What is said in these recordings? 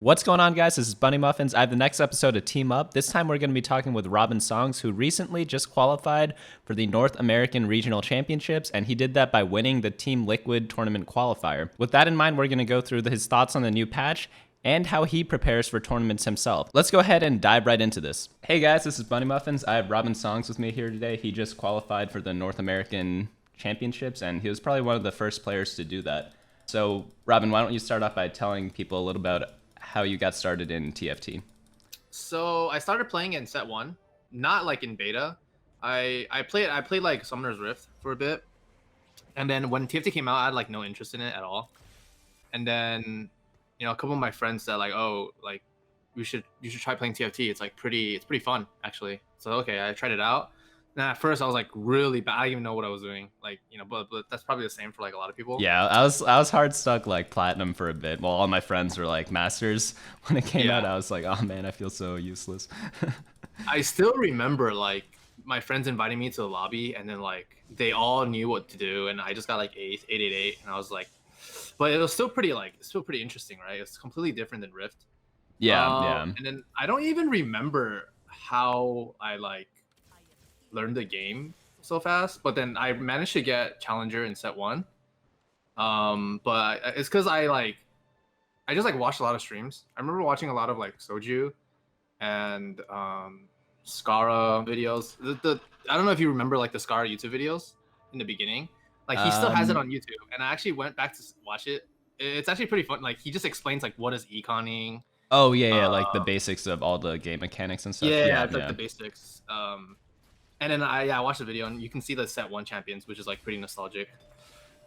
What's going on, guys? This is BunnyMuffins. I have the next episode of Team Up. This time we're going to be talking with RobinSongz, who recently just qualified for the North American Regional Championships, and he did that by winning the Team Liquid Tournament Qualifier. With that in mind, we're going to go through his thoughts on the new patch and how he prepares for tournaments himself. Let's go ahead and dive right into this. Hey guys, this is BunnyMuffins. I have RobinSongz with me here today. He just qualified for the North American Championships, and he was probably one of the first players to do that. So, Robin, why don't you start off by telling people a little about how you got started in TFT? So I started playing in set one, not like in beta. I played like Summoner's Rift for a bit, and then when TFT came out, I had like no interest in it at all. And then, you know, a couple of my friends said like, "Oh, like you should try playing TFT. It's pretty fun actually." So okay, I tried it out. And at first I was like really bad. I didn't even know what I was doing. Like, you know, but that's probably the same for like a lot of people. Yeah, I was hard stuck like platinum for a bit while all my friends were like masters. When it came out, I was like, oh man, I feel so useless. I still remember like my friends inviting me to the lobby, and then like they all knew what to do, and I just got like 888, and I was like, but it was still pretty interesting, right? It's completely different than Rift. Yeah. And then I don't even remember how I like learned the game so fast, but then I managed to get Challenger in set one. But it's because I just like watched a lot of streams. I remember watching a lot of like Soju and Skara videos. I don't know if you remember like the Skara YouTube videos in the beginning. Like he still has it on YouTube, and I actually went back to watch it. It's actually pretty fun. Like he just explains like what is econing. Oh yeah, like the basics of all the game mechanics and stuff. Yeah, it's like the basics. And then I watched the video, and you can see the set one champions, which is like pretty nostalgic,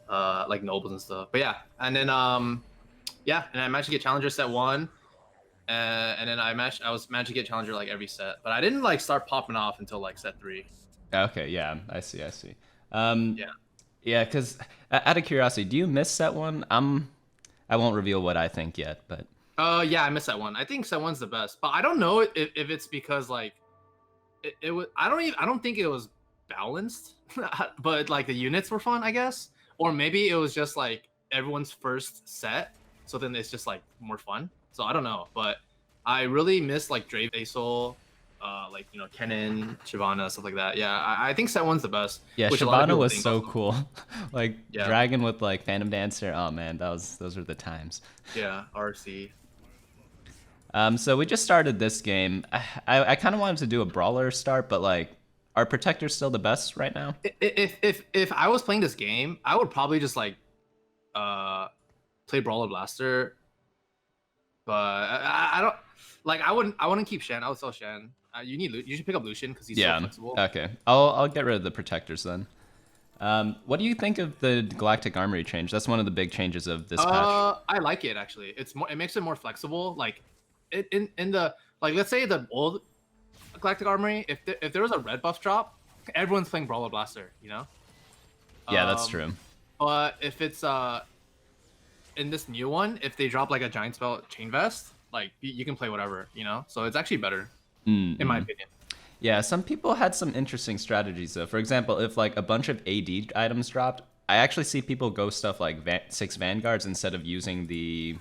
like nobles and stuff. But yeah, and then yeah, and I managed to get Challenger set one, and then I managed to get Challenger like every set, but I didn't like start popping off until like set three. Okay, yeah, I see. Yeah. Yeah, because out of curiosity, do you miss set one? I won't reveal what I think yet, but Yeah, I miss set one. I think set one's the best, but I don't know if it's because like it was. I don't think it was balanced, but like the units were fun, I guess, or maybe it was just like everyone's first set, so then it's just like more fun. So I don't know, but I really miss like Drave Asol, like, you know, Kennen, Shyvana, stuff like that. Yeah, I think set one's the best. yeah, which Shyvana was so cool. Like Yeah. Dragon with like Phantom Dancer. Oh man, those were the times. Yeah, RC. So we just started this game. I kind of wanted to do a brawler start, but like, are protectors still the best right now? If I was playing this game, I would probably just like play Brawler Blaster. But I don't like. I wouldn't keep Shen. I would sell Shen. You should pick up Lucian because he's so flexible. Okay. I'll get rid of the protectors then. What do you think of the Galactic Armory change? That's one of the big changes of this patch. I like it actually. It makes it more flexible. Like in the like, let's say the old Galactic Armory, if there was a red buff drop, everyone's playing Brawler Blaster, you know? Yeah, that's true. But if it's in this new one, if they drop like a giant spell Chain Vest, like you can play whatever, you know? So it's actually better, in my opinion. Yeah, some people had some interesting strategies though. For example, if like a bunch of AD items dropped, I actually see people go stuff like 6 Vanguards instead of using the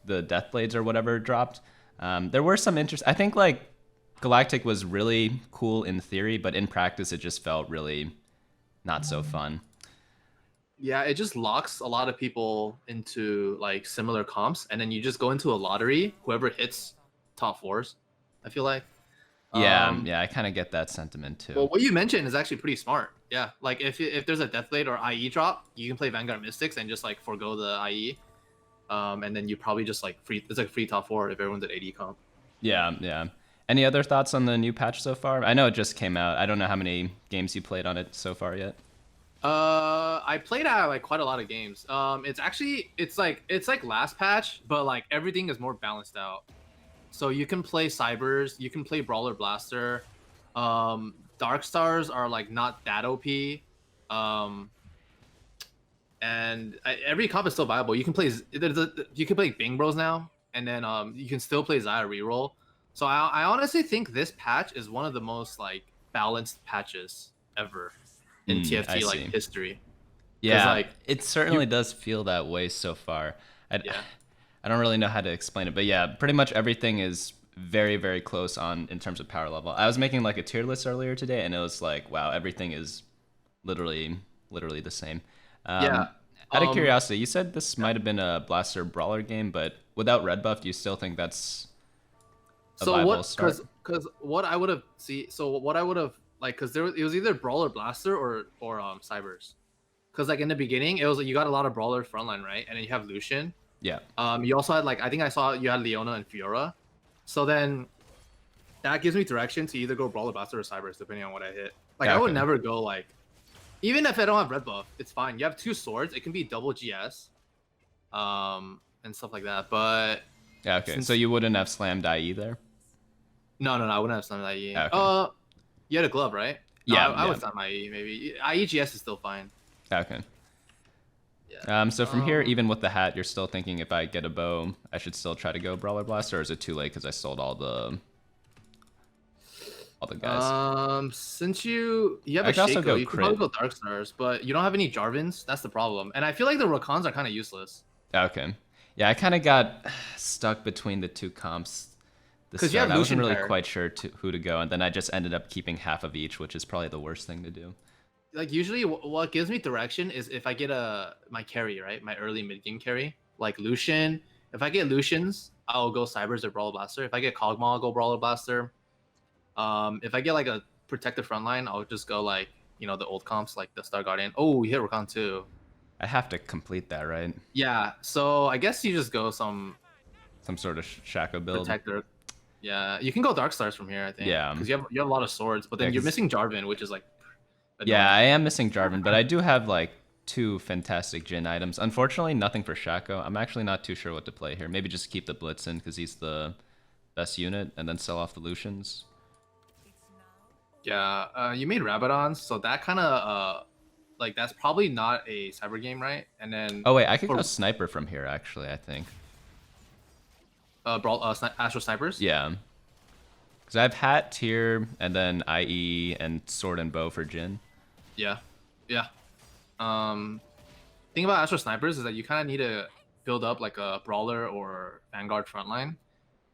Death Blades or whatever dropped. There were some interest. I think like Galactic was really cool in theory, but in practice it just felt really not so fun. Yeah, it just locks a lot of people into like similar comps, and then you just go into a lottery, whoever hits top fours, I feel like. Yeah, I kind of get that sentiment too. Well, what you mentioned is actually pretty smart. Yeah, like if there's a Deathblade or IE drop, you can play Vanguard Mystics and just like forego the IE. And then you probably just like it's like free top four if everyone's at 80 comp. Yeah. Any other thoughts on the new patch so far? I know it just came out. I don't know how many games you played on it so far yet. I played like quite a lot of games. It's like last patch, but like everything is more balanced out. So you can play Cybers, you can play Brawler Blaster. Dark Stars are like not that OP. And every comp is still viable. You can play Bing Bros now, and then you can still play Xayah reroll. So I honestly think this patch is one of the most like balanced patches ever in TFT like history. Yeah, like it certainly does feel that way so far. I don't really know how to explain it, but yeah, pretty much everything is very, very close on in terms of power level. I was making like a tier list earlier today, and it was like, wow, everything is literally the same. Yeah. Out of curiosity, you said this Yeah. might have been a blaster brawler game, but without red buff, do you still think that's a So viable what? start? Because what I would have so what I would have like, because it was either brawler blaster or cybers. Because like in the beginning, it was like you got a lot of brawler frontline, right? And then you have Lucian. Yeah. You also had like, I think I saw you had Leona and Fiora. So then that gives me direction to either go brawler blaster or cybers depending on what I hit. Like I would Okay. never go like, even if I don't have red buff, it's fine. You have 2 swords. It can be double GS, and stuff like that. But Yeah, okay. So you wouldn't have slammed IE there? no, I wouldn't have slammed IE. Okay. You had a glove, right? No, Yeah, I would yeah. slam IE maybe. IEGS is still fine. Okay. Yeah. So from here, even with the hat, you're still thinking if I get a bow, I should still try to go brawler blaster, or is it too late because I sold all the guys? Since you have I a could also Shaco, go you can crit. probably go Dark Stars, but you don't have any Jarvins. That's the problem. And I feel like the Rakans are kind of useless. Okay. Yeah, I kind of got stuck between the two comps. Because you have I wasn't Lucian really pair. quite sure who to go, and then I just ended up keeping half of each, which is probably the worst thing to do. Like usually, what gives me direction is if I get my carry, right, my early mid game carry, like Lucian. If I get Lucians, I'll go Cybers or Brawler Blaster. If I get Kog'Maw, I'll go Brawler Blaster. If I get like a protective frontline, I'll just go like the old comps like the Star Guardian. Oh, you hit Rakan too. I have to complete that, right? Yeah, so I guess you just go some sort of Shaco build. protector. Yeah, you can go Dark Stars from here, I think. Yeah. Because you have a lot of swords, but then you're missing Jarvan, which is like. Yeah, I am missing Jarvan, but I do have like 2 fantastic Jhin items. Unfortunately, nothing for Shaco. I'm actually not too sure what to play here. Maybe just keep the Blitz in because he's the best unit, and then sell off the Lucians. Yeah, you made Rabadons, so that kind of like that's probably not a cyber game, right? And then Oh wait, I could go Sniper from here actually, I think. Astro Snipers. Yeah. Because I have Hat, Tier, and then IE, and Sword and Bow for Jhin. Yeah. Thing about Astro Snipers is that you kind of need to build up like a brawler or Vanguard frontline,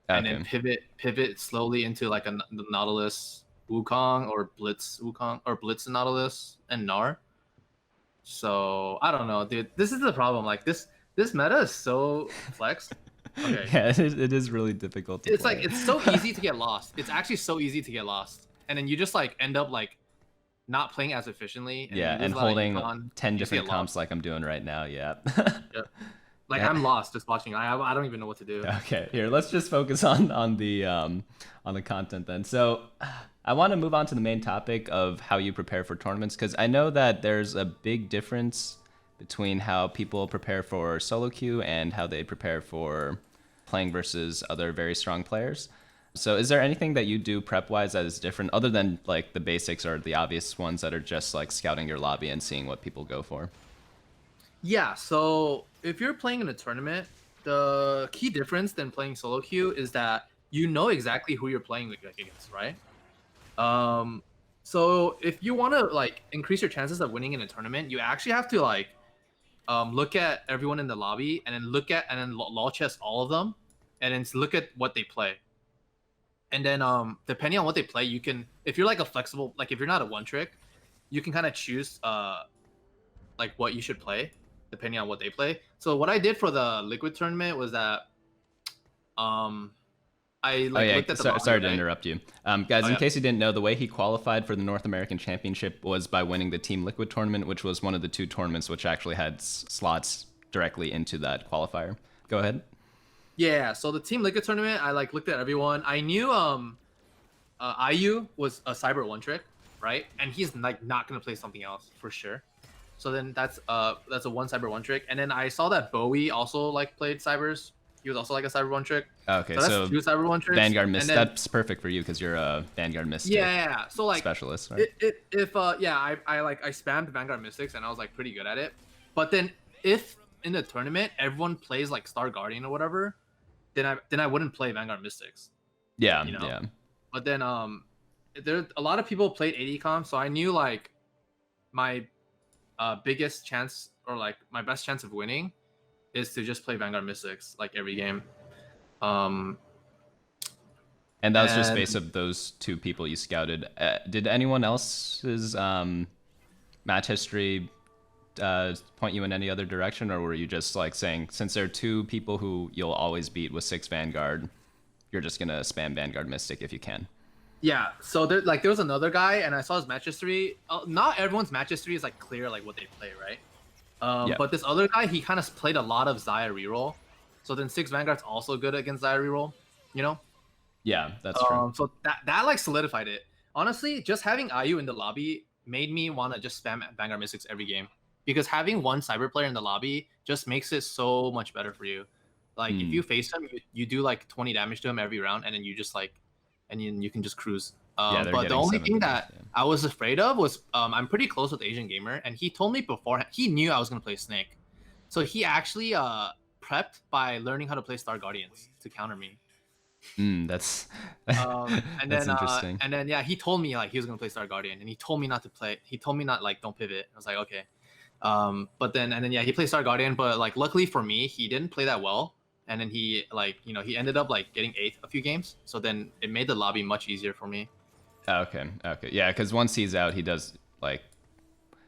and then pivot slowly into like the Nautilus Wukong or Blitz Wukong or Blitz and Nautilus and Gnar. So I don't know, dude. This is the problem. Like this meta is so flexed. Okay. Yeah, it is really difficult to It's play. like it's so easy to get lost. It's actually so easy to get lost, and then you just like end up like not playing as efficiently. And yeah, and holding 10 different comps lost. like I'm doing right now. Yeah. Yep. Like I'm lost just watching. I don't even know what to do. Okay, here let's just focus on the content then. So I want to move on to the main topic of how you prepare for tournaments, because I know that there's a big difference between how people prepare for solo queue and how they prepare for playing versus other very strong players. So is there anything that you do prep-wise that is different, other than like the basics or the obvious ones that are just like scouting your lobby and seeing what people go for? Yeah, so if you're playing in a tournament, the key difference than playing solo queue is that you know exactly who you're playing against, right? So if you want to like increase your chances of winning in a tournament, you actually have to like look at everyone in the lobby and then lol chess all of them, and then look at what they play. And then depending on what they play, you can, if you're like a flexible, like if you're not a one trick, you can kind of choose like what you should play depending on what they play. So what I did for the Liquid tournament was that I looked at the lobby, sorry to right? interrupt you. Guys, in case you didn't know, the way he qualified for the North American Championship was by winning the Team Liquid tournament, which was one of the 2 tournaments which actually had slots directly into that qualifier. Go ahead. Yeah, so the Team Liquid tournament, I like looked at everyone. I knew IU was a cyber one trick, right? And he's like not gonna play something else for sure. So then that's a one cyber one trick. And then I saw that Bowie also like played cybers. He was also like a cyber one trick. Okay, so that's 2 cyber one tricks. Vanguard Mist. And then, That's perfect for you because you're a Vanguard Mystic yeah. So like specialist, right? I spammed Vanguard Mystics and I was like pretty good at it. But then if in the tournament everyone plays like Star Guardian or whatever, then I wouldn't play Vanguard Mystics. Yeah, you know? yeah. But then there a lot of people played AD comp, so I knew like my biggest chance or like my best chance of winning is to just play Vanguard Mystics like every game. Um, And that was just and based of those two people you scouted. Did anyone else's match history point you in any other direction, or were you just like saying, since there are two people who you'll always beat with 6 Vanguard, you're just gonna spam Vanguard Mystic if you can? yeah, so there was another guy, and I saw his match history. Not everyone's match history is like clear, like what they play, right? Yeah. But this other guy, he kind of played a lot of Xayah reroll. So then 6 Vanguard's also good against Xayah reroll, you know? Yeah, that's true. So that like solidified it. Honestly, just having IU in the lobby made me want to just spam Vanguard Mystics every game. Because having one cyber player in the lobby just makes it so much better for you. Like if you face him, you do like 20 damage to him every round, and then you just like, and you can just cruise. Yeah, they're But the getting only 7 thing damage, that yeah. I was afraid of was I'm pretty close with Asian Gamer, and he told me beforehand, he knew I was gonna play Snake, so he actually prepped by learning how to play Star Guardians to counter me. That's And that's then interesting. and then yeah, he told me like he was gonna play Star Guardian, and he told me not to play. He told me not like don't pivot. I was like okay. But then and then yeah, he played Star Guardian, but like luckily for me, he didn't play that well. And then he like he ended up like getting 8th a few games. So then it made the lobby much easier for me. Okay, yeah, because once he's out, he does like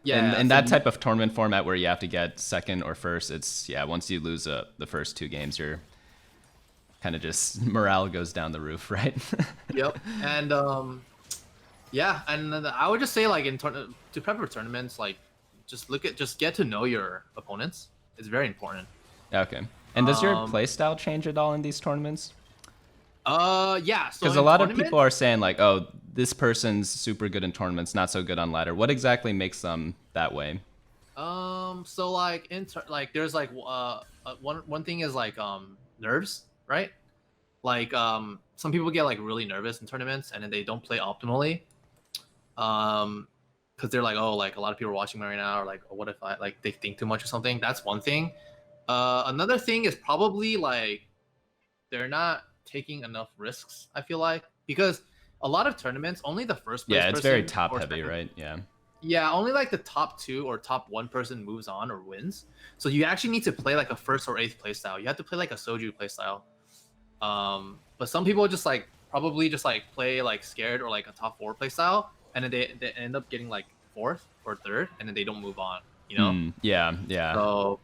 Yeah. in so that type of tournament format where you have to get second or first. It's once you lose the first 2 games, you're kind of just morale goes down the roof, right? Yep. And yeah, and then I would just say like to prep for tournaments, like just get to know your opponents. It's very important. Okay. And does your Um, playstyle change at all in these tournaments? Yeah. So Because in a lot of tournament- people are saying like, oh, this person's super good in tournaments, not so good on ladder. What exactly makes them that way? So like like there's like one thing is like nerves, right? Like some people get like really nervous in tournaments and then they don't play optimally. Because they're like, oh, like a lot of people are watching me right now, or like, oh, what if I like they think too much or something? That's one thing. Another thing is probably like they're not taking enough risks, I feel like, because a lot of tournaments only the first place Yeah, it's very person top or heavy, second- right? Yeah. Yeah, only like the top 2 or top 1 person moves on or wins. So you actually need to play like a 1st or 8th playstyle. You have to play like a Soju playstyle. But some people just like probably just like play like scared or like a top 4 playstyle, and then they end up getting like 4th or 3rd, and then they don't move on. You know? Yeah. So,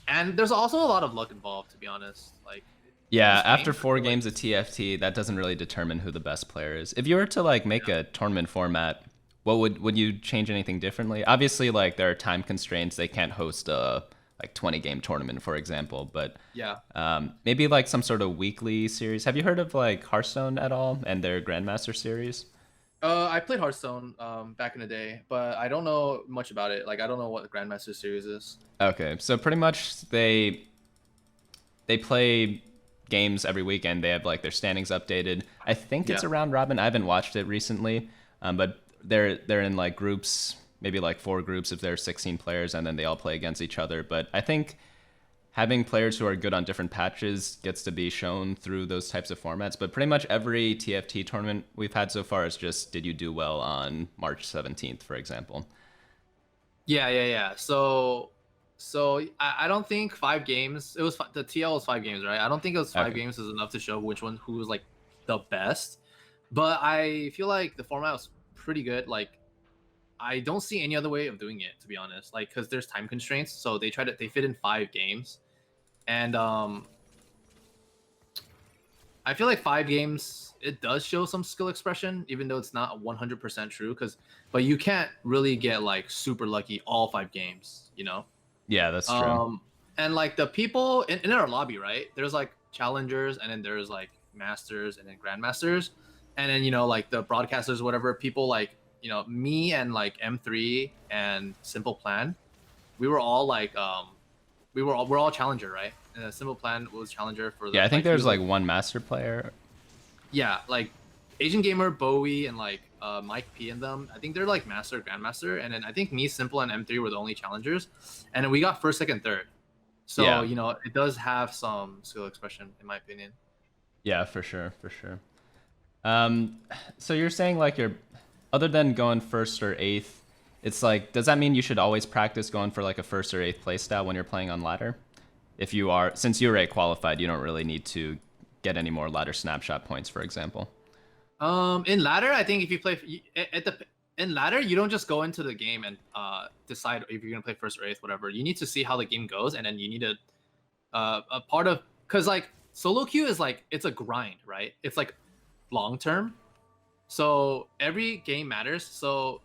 and there's also a lot of luck involved, to be honest. Like. Yeah, this after game, 4 like- games of TFT, that doesn't really determine who the best player is. If you were to like make a tournament format, what would you change anything differently? Obviously, like there are time constraints; they can't host a like 20-game tournament, for example. But Yeah. maybe like some sort of weekly series. Have you heard of like Hearthstone at all and their Grandmaster series? I played Hearthstone back in the day, but I don't know much about it. Like I don't know what the Grandmaster series is. Okay, so pretty much they play games every weekend. They have like their standings updated. I think it's Yeah. a round robin. I haven't watched it recently, but they're in like groups, maybe like 4 groups if there are 16 players, and then they all play against each other. But I think having players who are good on different patches gets to be shown through those types of formats. But pretty much every TFT tournament we've had so far is just, did you do well on March 17th, for example? Yeah. So I don't think 5 games. It was the TL was 5 games, right? I don't think it was 5 Okay. games is enough to show who was like the best. But I feel like the format was pretty good. Like I don't see any other way of doing it, to be honest. Like because there's time constraints, so they fit in 5 games, and I feel like 5 games it does show some skill expression, even though it's not 100% true. But you can't really get like super lucky all 5 games, you know. Yeah, that's true. And like the people in our lobby, right? There's like challengers, and then there's like masters, and then grandmasters, and then like the broadcasters, whatever. People like me and like M3 and Simple Plan, we were all like we're all challenger, right? And Simple Plan was challenger for the. Yeah, I think he there's was, like one master player. Yeah, like Asian Gamer, Bowie, and like Mike P and them. I think they're like master, grandmaster, and then I think me, Simple, and M3 were the only challengers, and then we got first, second, third. So Yeah. it does have some skill expression, in my opinion. Yeah, for sure. So you're saying like other than going 1st or 8th, it's like, does that mean you should always practice going for like a 1st or 8th playstyle when you're playing on ladder? if you are, since you're already qualified, you don't really need to get any more ladder snapshot points, for example. In ladder, I think if you play in ladder, you don't just go into the game and decide if you're gonna play first or eighth, whatever. You need to see how the game goes, and then you need to a part of, because like solo queue is like, it's a grind, right? It's like long term, so every game matters. So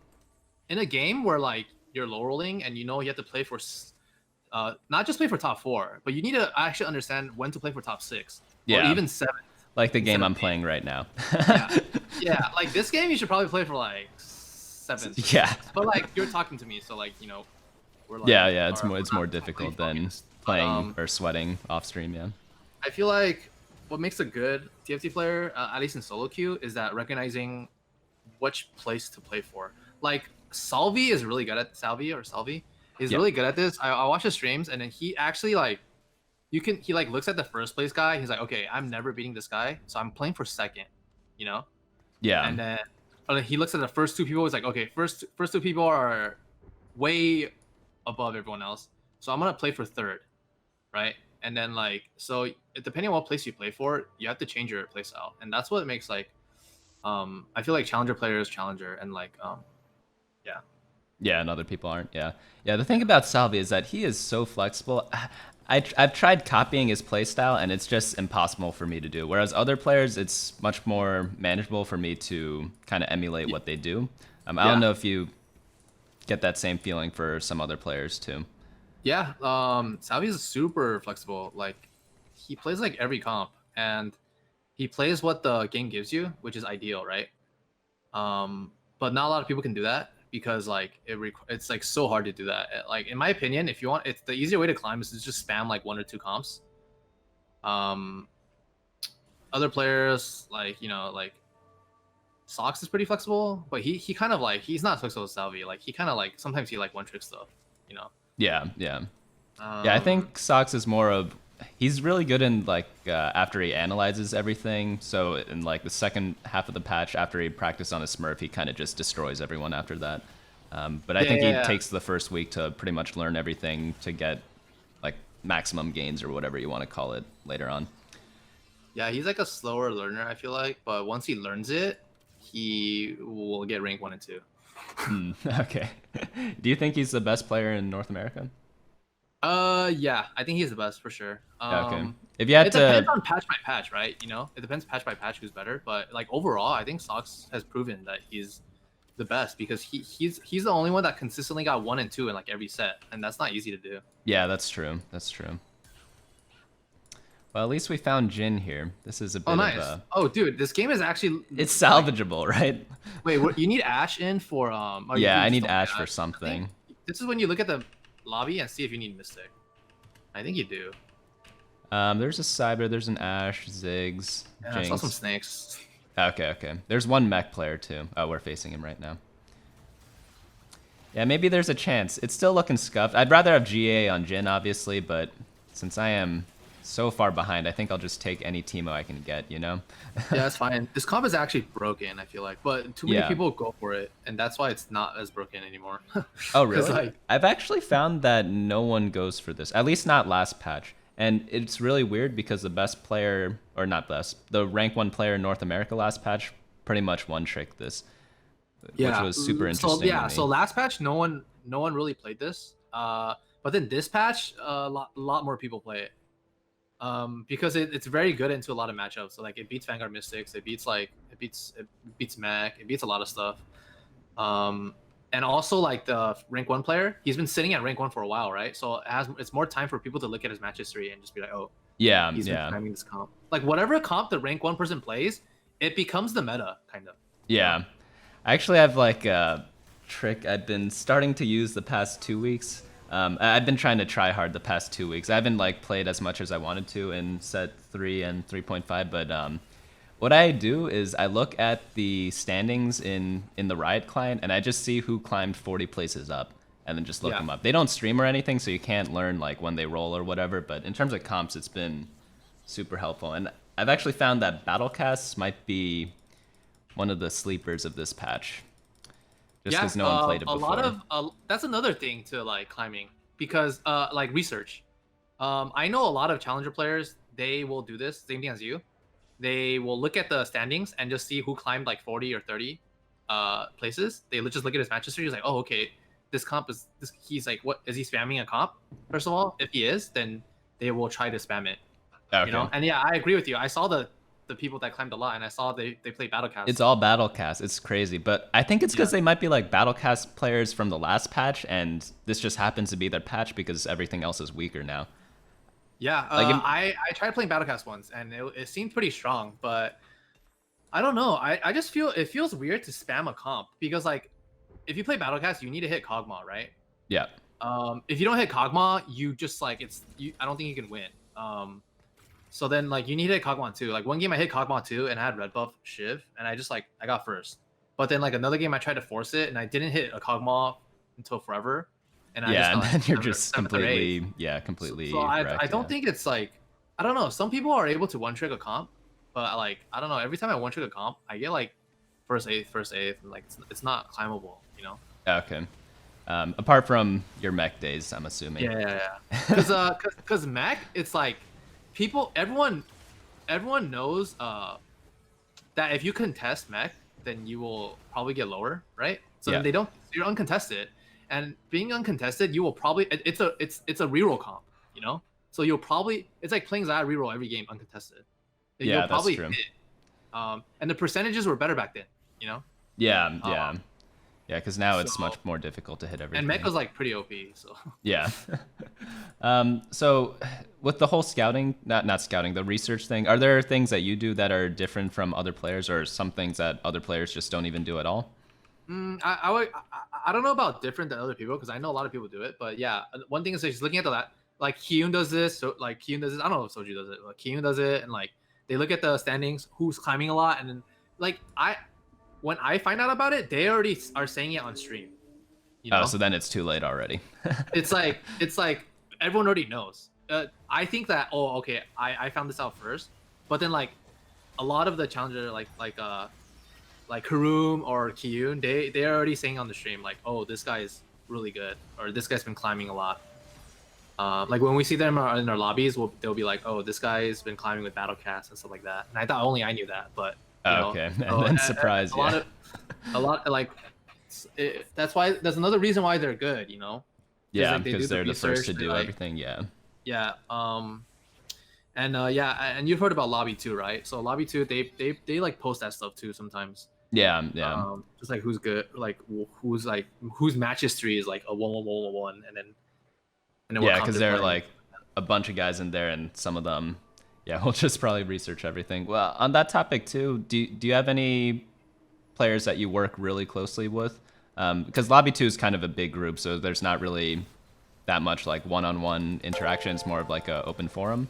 in a game where like you're low rolling and you know you have to play for not just play for top 4, but you need to actually understand when to play for top 6 or even 7. Like the game I'm playing right now. Yeah, like this game you should probably play for like 7. Yeah. But like you're talking to me, so like, you know, we're like, yeah, it's more difficult than playing or sweating off stream. Yeah. I feel like what makes a good TFT player, at least in solo queue, is that recognizing which place to play for. Like Salvi is really good at Salvi is really good at this. I watch his streams, and then he actually like, he like looks at the first place guy. He's like, okay, I'm never beating this guy, so I'm playing for second, you know? Yeah. And then he looks at the first 2 people. He's like, okay, first 2 people are way above everyone else, so I'm gonna play for third, right? And then like, so depending on what place you play for, you have to change your play style, and that's what makes like, I feel like challenger players challenger, and like, yeah, and other people aren't. Yeah. The thing about Salvi is that he is so flexible. I've tried copying his playstyle, and it's just impossible for me to do. Whereas other players, it's much more manageable for me to kind of emulate what they do. I don't know if you get that same feeling for some other players too. Yeah, Salvi is super flexible. Like, he plays like every comp, and he plays what the game gives you, which is ideal, right? But not a lot of people can do that, because like it's like so hard to do that. Like in my opinion, if you want, it's the easier way to climb is to just spam like 1 or 2 comps. Other players, like, you know, like Sox is pretty flexible, but he kind of like, he's not flexible as Salvi. Like he kind of like, sometimes he like one trick stuff, you know. Yeah. I think Sox is more of, he's really good in like after he analyzes everything. So in like the second half of the patch, after he practiced on a Smurf, he kind of just destroys everyone after that. But I think he takes the first week to pretty much learn everything to get like maximum gains or whatever you want to call it later on. Yeah, he's like a slower learner, I feel like, but once he learns it, he will get rank 1 and 2. Okay. Do you think he's the best player in North America? Yeah, I think he's the best for sure. Okay. If you had it depends on patch by patch, right? You know, it depends patch by patch who's better. But like overall, I think Sox has proven that he's the best, because he's the only one that consistently got 1 and 2 in like every set, and that's not easy to do. Yeah, that's true. Well, at least we found Jin here. This is a bit nice. of a... Oh, dude, this game is actually... It's salvageable, right? Wait, you need Ash in for... yeah, I need Ash for something. This is when you look at the lobby and see if you need Mystic. I think you do. There's a Cyber, there's an Ash, Ziggs, Yeah, Jinx. I saw some snakes. Okay. There's one mech player, too. Oh, we're facing him right now. Yeah, maybe there's a chance. It's still looking scuffed. I'd rather have GA on Jin, obviously, but since I am so far behind, I think I'll just take any Teemo I can get, you know? Yeah, that's fine. This comp is actually broken, I feel like, but too many people go for it, and that's why it's not as broken anymore. Oh, really? Like, I've actually found that no one goes for this, at least not last patch. And it's really weird because the best player, or not best, the rank 1 player in North America last patch pretty much one-tricked this, which was super interesting. So last patch, no one really played this. But then this patch, a lot more people play it. Because it's very good into a lot of matchups. So like it beats Vanguard Mystics, it beats Mech, it beats a lot of stuff. And also like the rank 1 player, he's been sitting at rank 1 for a while, right? So it's more time for people to look at his match history and just be like, oh, he's been timing this comp. Like whatever comp the rank 1 person plays, it becomes the meta, kind of. Yeah, I actually have like a trick I've been starting to use the past 2 weeks. I've been trying to try hard the past 2 weeks. I haven't like played as much as I wanted to in set 3 and 3.5, but what I do is I look at the standings in the Riot client, and I just see who climbed 40 places up, and then just look them up. They don't stream or anything, so you can't learn like when they roll or whatever, but in terms of comps, it's been super helpful. And I've actually found that Battlecasts might be one of the sleepers of this patch. Just because no one played it before. That's another thing to like climbing, because like research. I know a lot of challenger players. They will do this same thing as you. They will look at the standings and just see who climbed like 40 or 30 places. They just look at his match history. He's like, oh, okay, this comp is this. He's like, what is he spamming a comp? First of all, if he is, then they will try to spam it. Okay. You know, and yeah, I agree with you. I saw the people that climbed a lot, and I saw they play Battlecast. It's all Battlecast. It's crazy, but I think it's because they might be like Battlecast players from the last patch, and this just happens to be their patch because everything else is weaker now. Yeah, I tried playing Battlecast once, and it seemed pretty strong, but I don't know. I just feel it feels weird to spam a comp because like if you play Battlecast, you need to hit Kog'Maw, right? Yeah. If you don't hit Kog'Maw, you just like I don't think you can win. So then like you need to hit Kog'Maw too. Like one game I hit Kog'Maw too and I had red buff Shiv and I just like I got first. But then like another game I tried to force it and I didn't hit a Kog'Maw until forever. And and then you're seventh just or eighth. completely. So I don't think it's like I don't know. Some people are able to one trick a comp, but like I don't know. Every time I one trick a comp, I get like first eighth, and like it's not climbable, you know. Okay. Apart from your mech days, I'm assuming. Yeah. Because mech, it's like everyone knows that if you contest mech, then you will probably get lower, right? So then you're uncontested, and being uncontested, you will probably it's a reroll comp, you know. So you'll probably it's like playing Zaya reroll every game uncontested. You'll probably that's true. Hit. And the percentages were better back then, you know. Yeah, because now it's much more difficult to hit everything. And mech was like pretty OP, so. Yeah. So with the whole scouting, not scouting, the research thing, are there things that you do that are different from other players, or some things that other players just don't even do at all? I don't know about different than other people because I know a lot of people do it, but yeah, one thing is just looking at like Hyun does this, so like Hyun does this. I don't know if Soju does it, but Hyun does it, and like they look at the standings, who's climbing a lot, and then like when I find out about it, they already are saying it on stream. You know? Oh, so then it's too late already. it's like everyone already knows. I think that I found this out first, but then like a lot of the challenger like Karoom or Kiyun, they're already saying on the stream like, oh, this guy is really good, or this guy's been climbing a lot. Like when we see them in our lobbies, they'll be like, oh, this guy's been climbing with Battlecast and stuff like that. And I thought only I knew that, but okay, and then surprise, a lot like that's another reason why they're good, you know. Yeah, because they're the first to do everything. Yeah. And you've heard about Lobby 2, right? So Lobby 2, they like post that stuff too sometimes. Yeah. Just like who's good, like whose match history is like a 1-1-1-1-1, and then because there are like a bunch of guys in there, and some of them, we'll just probably research everything. Well, on that topic too, do you have any players that you work really closely with? Because Lobby 2 is kind of a big group, so there's not really that much like one-on-one interaction. It's more of like a open forum.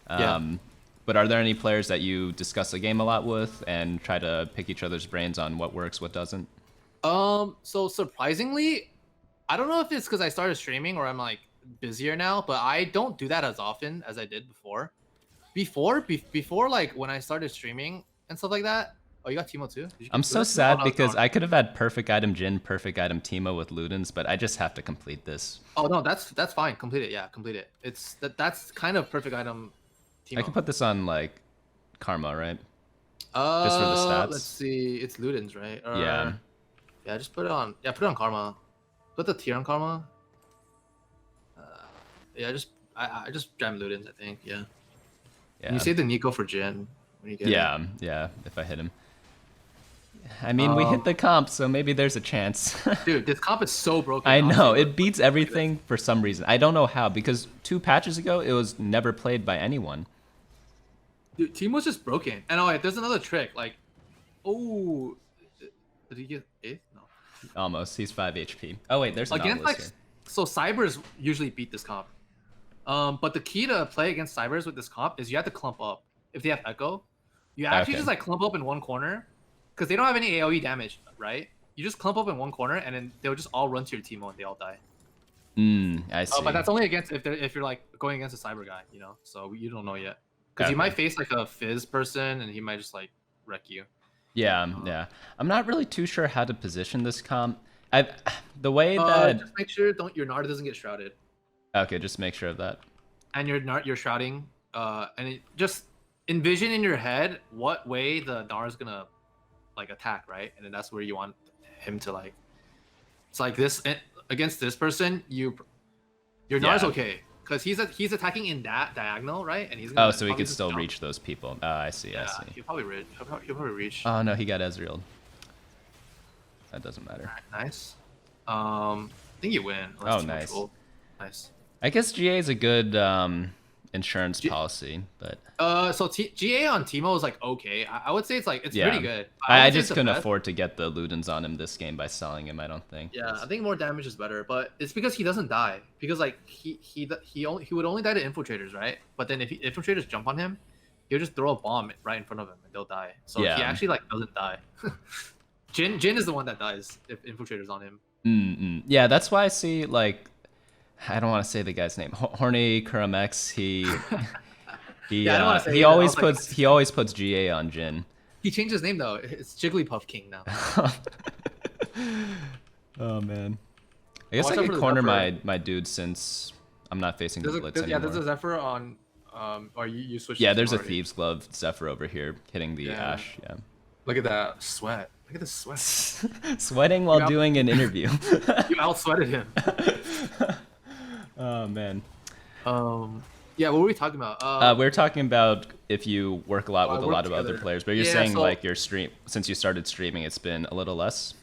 But are there any players that you discuss the game a lot with and try to pick each other's brains on what works, what doesn't? So surprisingly, I don't know if it's because I started streaming or I'm like busier now, but I don't do that as often as I did before. Before like when I started streaming and stuff like that. Oh, you got Teemo too? I'm so sad because I could have had perfect item Jin, perfect item Teemo with Ludens, but I just have to complete this. Oh no, that's fine. Complete it. Yeah, complete it. That's kind of perfect item Teemo. I can put this on like Karma, right? Just for the stats. Let's see. It's Ludens, right? Yeah, just put it on. Yeah, put it on Karma. Put the tier on Karma. I just jam Ludens, I think. Yeah. You save the Nico for Jin when you get it. Yeah, if I hit him. I mean, we hit the comp, so maybe there's a chance. Dude, this comp is so broken. I know, it beats everything for some reason. I don't know how, because 2 patches ago, it was never played by anyone. Dude, Team was just broken. And wait, there's another trick. Like, oh, did he get 8th? No. Almost. He's 5 HP. Oh wait, there's an obelisk here. So Cybers usually beat this comp. But the key to play against Cybers with this comp is you have to clump up. If they have Echo, you actually just like clump up in one corner, because they don't have any AoE damage, right? You just clump up in one corner, and then they'll just all run to your Teemo and they all die. I see. But that's only against if you're like going against a Cyber guy, you know. So you don't know yet, because you might face like a Fizz person, and he might just like wreck you. Yeah. I'm not really too sure how to position this comp. The way that just make sure your Nard doesn't get shrouded. Okay, just make sure of that. and you're shouting, and just envision in your head what way the Gnar is gonna like attack, right? And then that's where you want him to like. It's like this against this person, your Gnar is okay because he's attacking in that diagonal, right? And he's gonna so he could still reach those people. Oh, I see. Yeah, I see. he'll probably reach. Oh no, he got Ezreal. That doesn't matter. Right, nice. I think you win. Oh, nice. Cool. Nice. I guess GA is a good insurance policy, but so GA on Teemo is like okay. I would say it's pretty good. I just couldn't afford to get the Ludens on him this game by selling him. I don't think. Yeah, I think more damage is better, but it's because he doesn't die. Because like he would only die to infiltrators, right? But then if infiltrators jump on him, he'll just throw a bomb right in front of him and they'll die. So he actually like doesn't die. Jin is the one that dies if infiltrators on him. Yeah, that's why I see like. I don't want to say the guy's name. Horny Kuramex. He always puts GA on Jin. He changed his name though. It's Jigglypuff King now. Oh man. I guess I could corner my dude since I'm not facing the blitz anymore. Yeah, there's a Zephyr on. Or you switched. Yeah, there's a Thieves Glove Zephyr over here hitting the Ashe. Yeah. Look at that sweat. Look at this sweat. Sweating while doing an interview. You out sweated him. Oh man. Yeah, what were we talking about? We were talking about if you work a lot with a lot of other players, but you're saying like your stream since you started streaming, it's been a little less.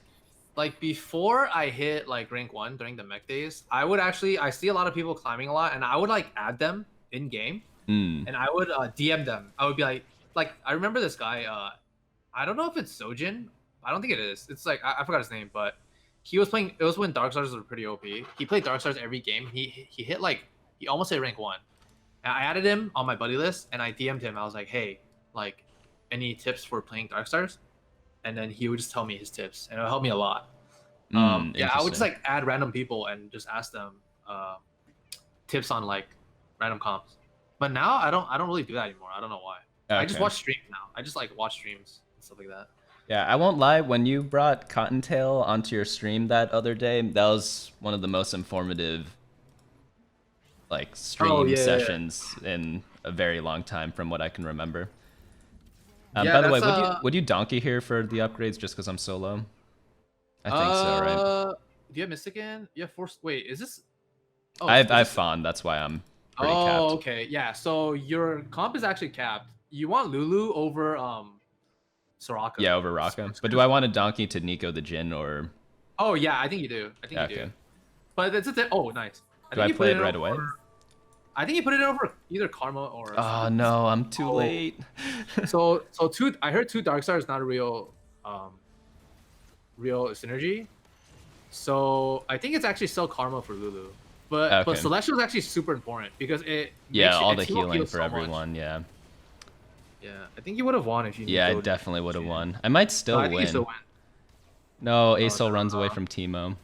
Like before I hit like rank 1 during the mech days, I see a lot of people climbing a lot, and I would like add them in game, and I would DM them. I would be like I remember this guy. I don't know if it's Sojin. I don't think it is. It's like I forgot his name, but. He was playing. It was when Dark Stars were pretty OP. He played Dark Stars every game. He hit like he almost hit rank 1. And I added him on my buddy list and I DM'd him. I was like, hey, like, any tips for playing Dark Stars? And then he would just tell me his tips, and it would help me a lot. Yeah, I would just like add random people and just ask them tips on like random comps. But now I don't really do that anymore. I don't know why. Okay. I just watch streams now. I just like watch streams and stuff like that. Yeah, I won't lie. When you brought Cottontail onto your stream that other day, that was one of the most informative, like stream sessions in a very long time, from what I can remember. By the way, would you donkey here for the upgrades just because I'm solo? I think so, right? Do you have Mystican? You have Force. Wait, is this? Oh, I have Fawn. That's why I'm pretty capped. Oh, okay. Yeah. So your comp is actually capped. You want Lulu over Soraka. Yeah, over Raka. But do I want a donkey to Nico the Jin or? Oh yeah, I think you do. I think you do. But it's oh nice. Do I play it right away? I think you put it over either Karma or. Oh no, I'm too late. so I heard 2 Dark Stars is not a real synergy. So I think it's actually still Karma for Lulu. But Celestial is actually super important because it all the healing for everyone. Yeah. Yeah, I think you would have won if you. Yeah, I definitely would have won. I might still win. You still win. No, Acel runs away from Teemo.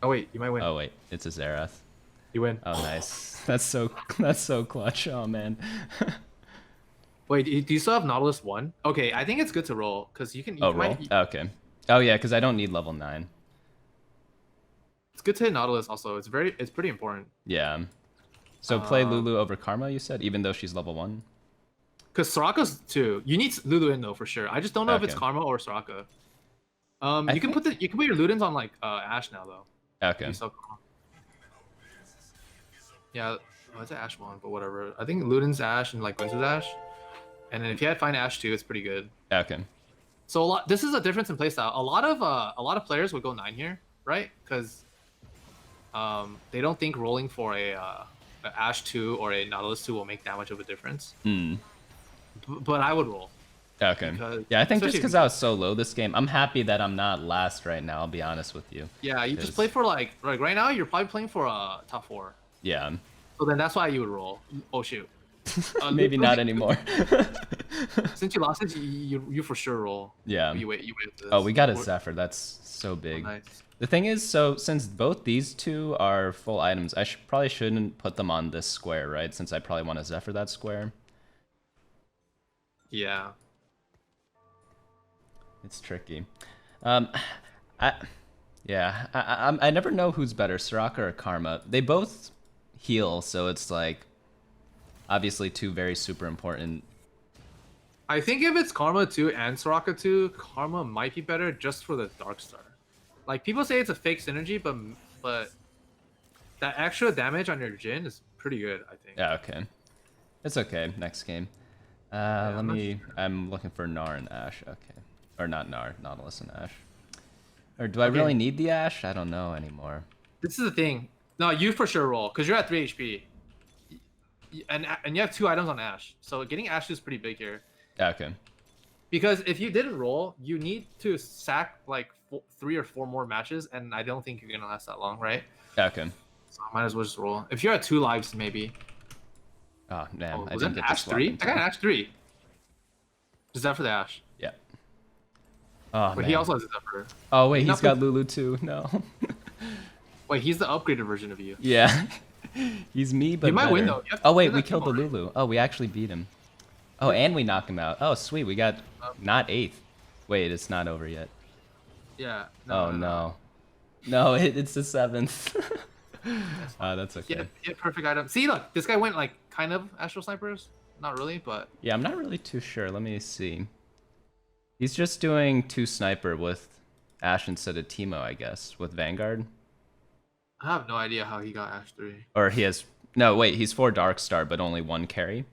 Oh wait, you might win. Oh wait, it's a Xerath. You win. Oh nice. That's so clutch. Oh man. Wait, do you still have Nautilus 1? Okay, I think it's good to roll because you can. Roll. Okay. Oh yeah, because I don't need level 9. It's good to hit Nautilus also. It's pretty important. Yeah. So play Lulu over Karma, you said, even though she's level 1. Because Soraka's 2. You need Lulu in though for sure. I just don't know if it's Karma or Soraka. You can put your Ludens on like Ashe now though. Okay. Yeah, it's an Ashe one, but whatever. I think Luden's Ashe and like Winston's Ashe. And then if you had find Ashe 2, it's pretty good. Okay. So this is a difference in playstyle. A lot of players would go 9 here, right? Because they don't think rolling for a Ashe 2 or a Nautilus 2 will make that much of a difference. But I would roll. Okay. Yeah, I think just because I was so low this game, I'm happy that I'm not last right now. I'll be honest with you. Yeah, you just play for like right now. You're probably playing for a top 4. Yeah. So then that's why you would roll. Oh shoot. Maybe not anymore. Since you lost it, you for sure roll. Yeah. You wait. Oh, we got a Zephyr. That's so big. Oh, nice. The thing is, so since both these 2 are full items, I probably shouldn't put them on this square, right? Since I probably want to Zephyr that square. Yeah. It's tricky. I never know who's better, Soraka or Karma. They both heal, so it's like Obviously, two very super important. I think if it's Karma 2 and Soraka 2, Karma might be better just for the Darkstar. Like, people say it's a fake synergy, but that extra damage on your Jhin is pretty good, I think. Yeah, okay. It's okay. Next game. I'm looking for Gnar and Ashe. Okay. Or not Gnar, Nautilus and Ashe. Or do I really need the Ashe? I don't know anymore. This is the thing. No, you for sure roll, because you're at 3 HP. And you have 2 items on Ashe. So getting Ashe is pretty big here. Yeah, okay. Because if you didn't roll, you need to sack like 3 or 4 more matches, and I don't think you're going to last that long, right? Yeah, okay. So I might as well just roll. If you're at 2 lives, maybe. Oh, man. Was that Ashe 3? I got an Ashe 3. Is that for the Ashe? Yeah. Oh, but man. he also has a Zephyr. Oh, wait, he's got Lulu too. No. Wait, he's the upgraded version of you. Yeah. He's me, but you might win, though. Oh, wait, we killed the Lulu. Oh, we actually beat him. Oh, and we knock him out. Oh, sweet. We got not 8th. Wait, it's not over yet. Yeah. No. No, it's the 7th. That's okay. Yeah, perfect item. See, look, this guy went like kind of Astro Snipers. Not really, but... Yeah, I'm not really too sure. Let me see. He's just doing 2 Sniper with Ashe instead of Teemo, I guess, with Vanguard. I have no idea how he got Ashe 3. Or he has... No, wait, he's 4 Darkstar, but only 1 carry.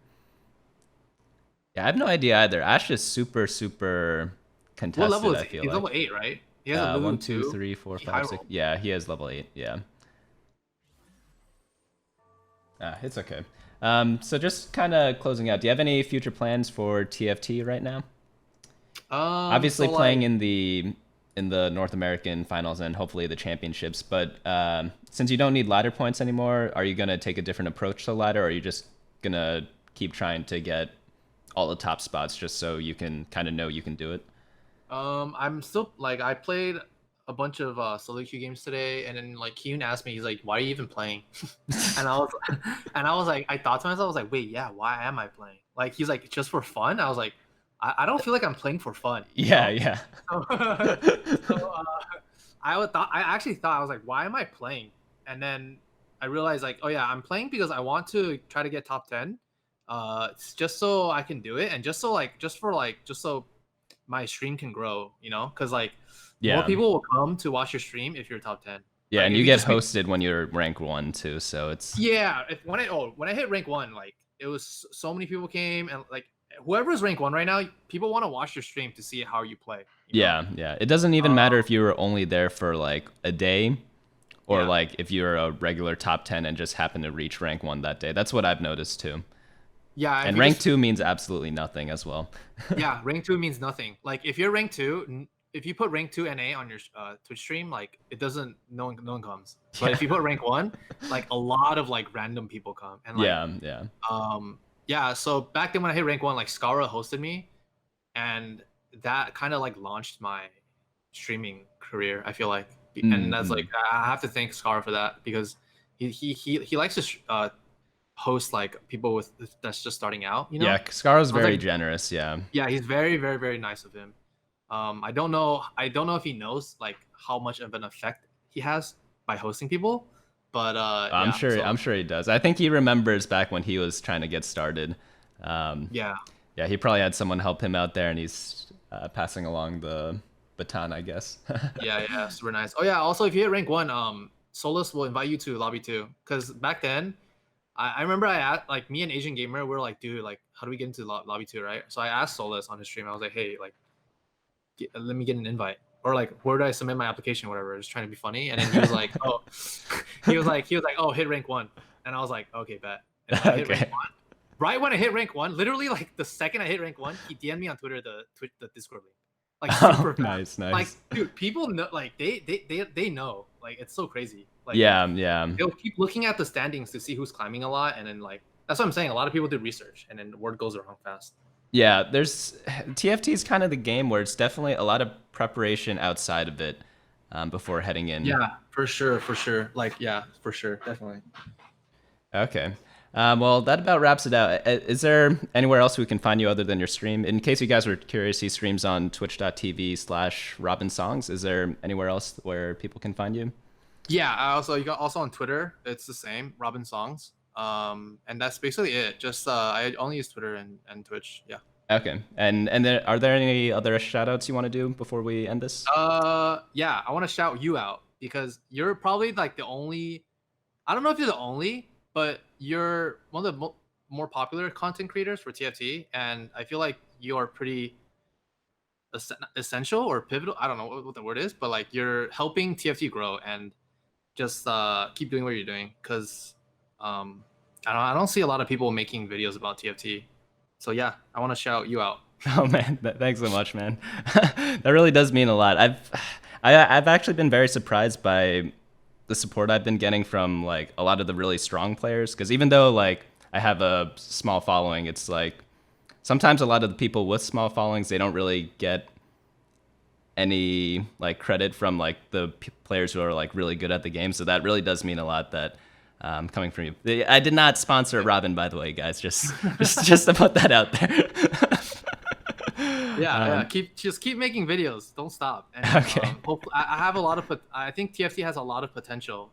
Yeah, I have no idea either. Ashe is super, super contested, what level is I feel he? He's like. level 8, right? He has a Lulu 1, 2, too. 3, 4, 5, 6. Yeah, he has level 8, yeah. It's okay. So just kind of closing out, do you have any future plans for TFT right now? Obviously so playing in the North American finals and hopefully the championships, but since you don't need ladder points anymore, are you going to take a different approach to ladder, or are you just going to keep trying to get all the top spots just so you can kind of know you can do it? I'm still, like, I played a bunch of solo queue games today, and then like Kyun asked me, he's like, why are you even playing? and I was like, I thought to myself, I was like, wait, yeah, why am I playing? Like, he's like, just for fun? I was like, I don't feel like I'm playing for fun. Yeah. So, I actually thought, I was like, why am I playing? And then I realized, like, oh yeah, I'm playing because I want to try to get top 10. Just so I can do it, and just so my stream can grow, you know, because like more people will come to watch your stream if you're top 10. Yeah, like, and you get hosted when you're rank 1 too, so it's when I hit rank 1, like it was so many people came, and like whoever's rank 1 right now, people want to watch your stream to see how you play. You know? Yeah. It doesn't even matter if you were only there for like a day, or like if you're a regular top 10 and just happen to reach rank 1 that day. That's what I've noticed too. Yeah, and rank 2 means absolutely nothing as well. Yeah, rank 2 means nothing. Like if you're rank 2, if you put rank 2 NA on your Twitch stream, like it doesn't, no one comes. But if you put rank 1, like a lot of like random people come. And like, yeah. So back then when I hit rank 1, like Skara hosted me, and that kind of like launched my streaming career, I feel like. And that's like, I have to thank Skara for that, because he likes to host like people with that's just starting out, you know. Yeah, Skara's very generous. Yeah, he's very, very, very nice of him. I don't know if he knows like how much of an effect he has by hosting people, but I'm sure he does. I think he remembers back when he was trying to get started. Yeah, he probably had someone help him out there, and he's passing along the baton, I guess. yeah, super nice. Oh yeah, also if you hit rank 1, Solus will invite you to lobby 2, because back then I remember I asked, like, me and Asian Gamer, we're like, dude, like, how do we get into lobby 2, right? So I asked Solus on his stream, I was like, hey, like, let me get an invite, or like, where do I submit my application, or whatever, just trying to be funny. And then he was like, oh, he was like, oh, hit rank 1, and I was like, okay, bet. And I hit rank 1. Right when I hit rank 1, literally like the second I hit rank 1, he DM'd me on Twitter the Discord link, like super fast. Nice. Like, dude, people know, like they know, like it's so crazy. Like, yeah. They'll keep looking at the standings to see who's climbing a lot, and then like that's what I'm saying. A lot of people do research, and then the word goes around fast. Yeah, TFT is kind of the game where it's definitely a lot of preparation outside of it before heading in. Yeah, for sure. Like, yeah, for sure, definitely. Okay. Well, that about wraps it out. Is there anywhere else we can find you other than your stream? In case you guys were curious, he streams on twitch.tv/RobinSongz. Is there anywhere else where people can find you? Yeah, you got also on Twitter. It's the same, RobinSongz. And that's basically it. Just I only use Twitter and Twitch. Yeah. Okay. And then are there any other shout outs you want to do before we end this? Yeah, I want to shout you out because you're probably like the only. I don't know if you're the only, but you're one of the more popular content creators for TFT, and I feel like you are pretty essential or pivotal. I don't know what the word is, but like you're helping TFT grow, and just keep doing what you're doing because I don't see a lot of people making videos about TFT. So yeah, I want to shout you out. Oh man, thanks so much, man. That really does mean a lot. I've actually been very surprised by the support I've been getting from like a lot of the really strong players. Because even though like I have a small following, it's like sometimes a lot of the people with small followings, they don't really get any like credit from like the players who are like really good at the game. So that really does mean a lot that coming from you. I did not sponsor Robin, by the way, guys. Just to put that out there. Yeah, keep making videos. Don't stop. And, Okay. I have a lot of. I think TFT has a lot of potential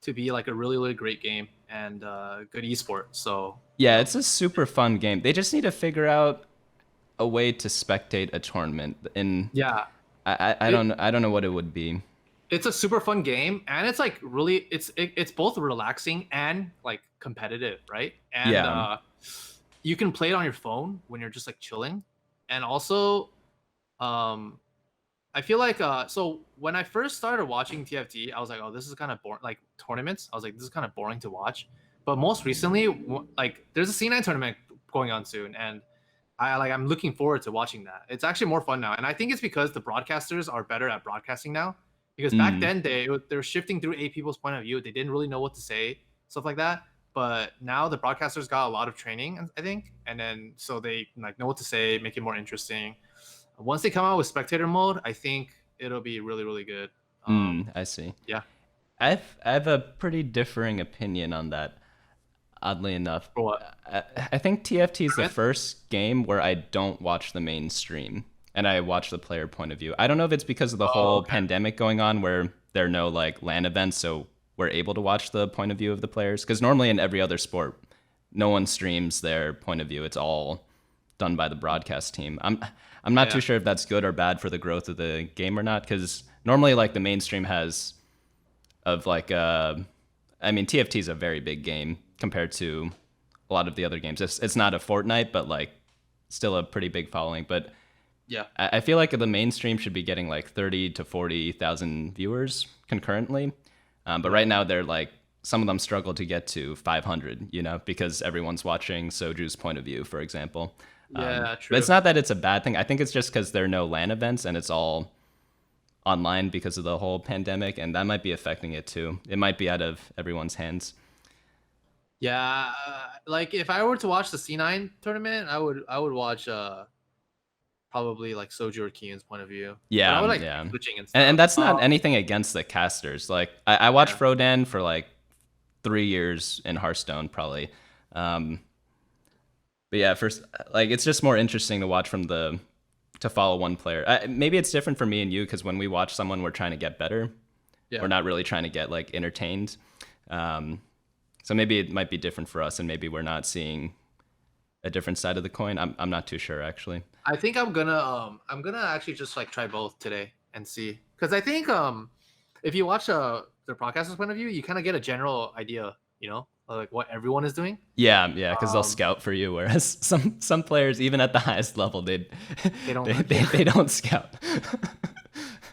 to be like a really really great game and good esport. So Yeah, it's a super fun game. They just need to figure out a way to spectate a tournament. And yeah, I don't know what it would be. it's a super fun game, and it's like really it's both relaxing and like competitive, right? And Yeah. you can play it on your phone when you're just like chilling, and also I feel like so when I first started watching TFT, I was like, oh, this is kind of boring. Like tournaments, I was like, this is kind of boring to watch. But most recently, like there's a C9 tournament going on soon, and I'm looking forward to watching that. It's actually more fun now, and I think it's because the broadcasters are better at broadcasting now. Because back then they were shifting through 8 people's point of view. They didn't really know what to say, stuff like that. But now the broadcasters got a lot of training, I think, and then so they like know what to say, make it more interesting. Once they come out with spectator mode, I think it'll be really really good. I see. Yeah. I have a pretty differing opinion on that. Oddly enough, For what? I think TFT is the Tournament? first game where I don't watch the mainstream and I watch the player point of view. I don't know if it's because of the whole Okay. pandemic going on where there are no like LAN events, so we're able to watch the point of view of the players. Because normally in every other sport, no one streams their point of view. It's all done by the broadcast team. I'm not too Yeah. sure if that's good or bad for the growth of the game or not. Because normally like the mainstream has of like I mean TFT is a very big game compared to a lot of the other games. It's not a Fortnite, but like still a pretty big following. But Yeah. I feel like the mainstream should be getting like 30 to 40,000 viewers concurrently. But right now they're like some of them struggle to get to 500, you know, because everyone's watching Soju's point of view, for example. Yeah. True. But it's not that it's a bad thing. I think it's just because there are no LAN events and it's all online because of the whole pandemic, and that might be affecting it too. It might be out of everyone's hands. Yeah. Like if I were to watch the C9 tournament, I would watch probably like Soju or Kian's point of view. But Yeah, I would like yeah. switching and stuff. And that's not anything against the casters. Like I watched Yeah. Frodan for like 3 years in Hearthstone probably. Um, but yeah, first like it's just more interesting to watch from the to follow one player. Maybe it's different for me and you because when we watch someone, we're trying to get better. Yeah. We're not really trying to get like entertained. So maybe it might be different for us, and maybe we're not seeing a different side of the coin. I'm not too sure actually. I think I'm gonna actually just like try both today and see, because I think if you watch the broadcaster's point of view, you kind of get a general idea, you know, of, like what everyone is doing. Yeah, because they'll Um, scout for you, whereas some players, even at the highest level, they don't- they don't scout.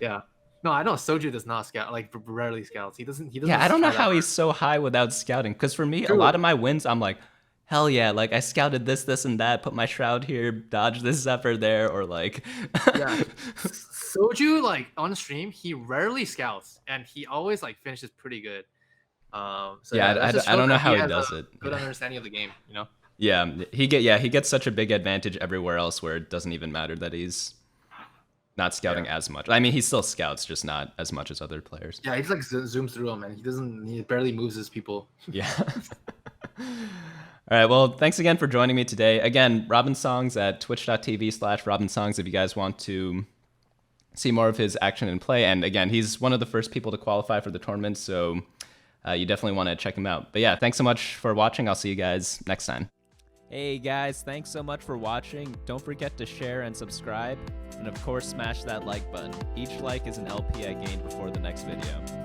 Yeah. No, I know Soju does not scout, like rarely scouts. He doesn't. Yeah, I don't know try that how hard. he's so high without scouting. Because for me, a True. lot of my wins, I'm like, hell yeah, like I scouted this, and that, put my shroud here, dodge this zephyr there, or like, Yeah. Soju, like on stream, he rarely scouts, and he always like finishes pretty good. So Yeah, that just I don't shows know that how he has does a it. Good understanding of the game, you know. yeah, he gets such a big advantage everywhere else where it doesn't even matter that he's not scouting as much. I mean, he still scouts, just not as much as other players. Yeah, he just like zooms through them, and he doesn't. He barely moves his people. Yeah. All right. Well, thanks again for joining me today. Again, RobinSongz at twitch.tv/RobinSongz if you guys want to see more of his action and play. And again, he's one of the first people to qualify for the tournament. So you definitely want to check him out. But yeah, thanks so much for watching. I'll see you guys next time. Hey guys, thanks so much for watching. Don't forget to share and subscribe, and of course smash that like button. Each like is an LP I gain before the next video.